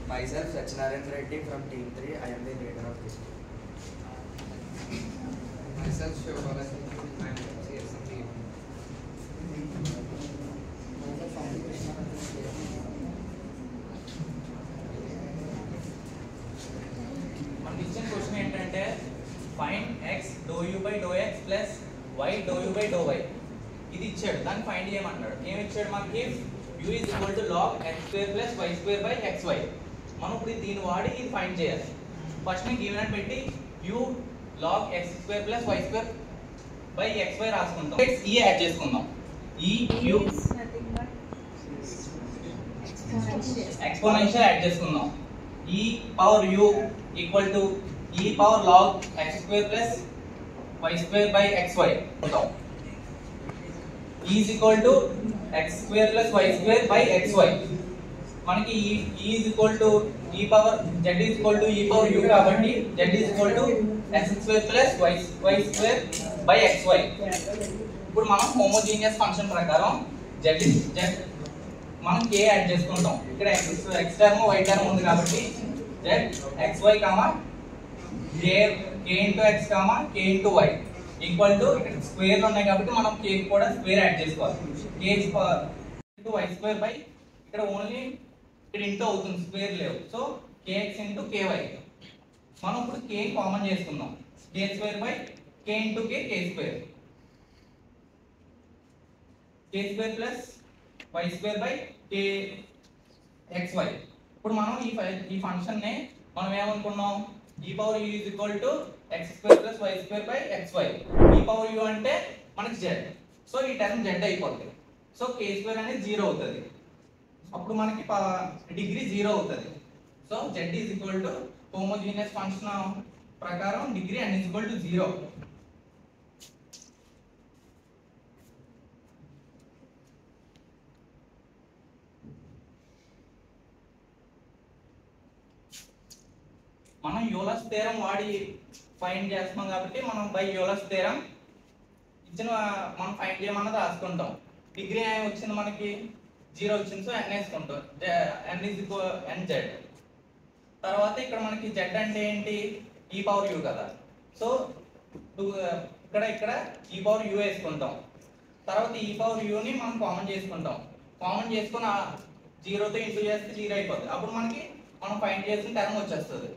Myself, Satyanarayana Reddy from Team 3. I am the leader of this team. Myself, Shivala Singh. I am CSM team. మనకి ఇచ్చిన question ఏంటంటే find x do u by do x plus y do u by do y ఇది ఇచ్చాడు. దాన్ని find చేయమంటాడు. ఏమి ఇచ్చాడు మనకి? u is equal to log x square plus y square by xy. మనం ఇప్పుడు దీన్ని వాడి ఇది ఫైండ్ చేయాలి. ఫస్ట్ నేను గివెన్ అని పెట్టి u log x square plus y square by xy రాసుకుంటాం. ఈ యాడ్ చేసుకుందాం. ఈ u ఎక్స్పోనెన్షియల్ యాడ్ చేసుకుందాం. e power u equal to e power log x square plus y square by xy ఉంటాం. e is equal to x square plus y square by xy. మనకి e is equal to e power z is equal to e power u కాబట్టి z is equal to x square plus y square by xy. ఇప్పుడు మనం homogeneous function ప్రకారం z మనం k add చేసుకుంటాం. ఇక్కడ x term y term ఉంది కాబట్టి z xy k into x k into y equal to ఇక్కడ స్క్వేర్లు ఉన్నాయి కాబట్టి మనం k కూడా స్క్వేర్ యాడ్ చేసుకోవాలి. k into y square by ఇక్కడ ఓన్లీ ఇక్కడ ఇంటూ అవుతుంది, స్క్వేర్ లేవు. So kx into ky. మనం ఇప్పుడు k కామన్ చేసుకుందాం. k square by k into k square. k square plus y square by k xy. ఇప్పుడు మనం ఈ ఫంక్షన్ ని మనం ఏమనుకున్నాం? e power u is equal to x square plus y square by xy. e power u అంటే మనకి z. So ఈ term z అయిపోతుంది. సో k స్క్వేర్ అనేది 0 అవుతుంది. అప్పుడు మనకి డిగ్రీ 0 అవుతుంది. So z is equal to homogeneous function ప్రకారం degree n is equal to 0. మనం యూలర్స్ థీరం వాడి ఫైండ్ చేస్తున్నాం కాబట్టి మనం బై యూలర్స్ థీరం ఇచ్చిన మనం ఫైండ్ చేయమన్నది రాసుకుంటాం. డిగ్రీ ఏమి వచ్చింది మనకి? 0 వచ్చింది. సో n వేసుకుంటాం. n is equal nz. తర్వాత ఇక్కడ మనకి z అంటే ఏంటి? e పవర్ u కదా. సో ఇక్కడ e పవర్ u వేసుకుంటాం. తర్వాత e పవర్ u ని మనం కామన్ చేసుకుంటాం. కామన్ చేసుకుని 0తో ఇంటూ చేస్తే 0 అయిపోతుంది. అప్పుడు మనకి మనం ఫైండ్ చేసిన టర్మ్ వచ్చేస్తుంది.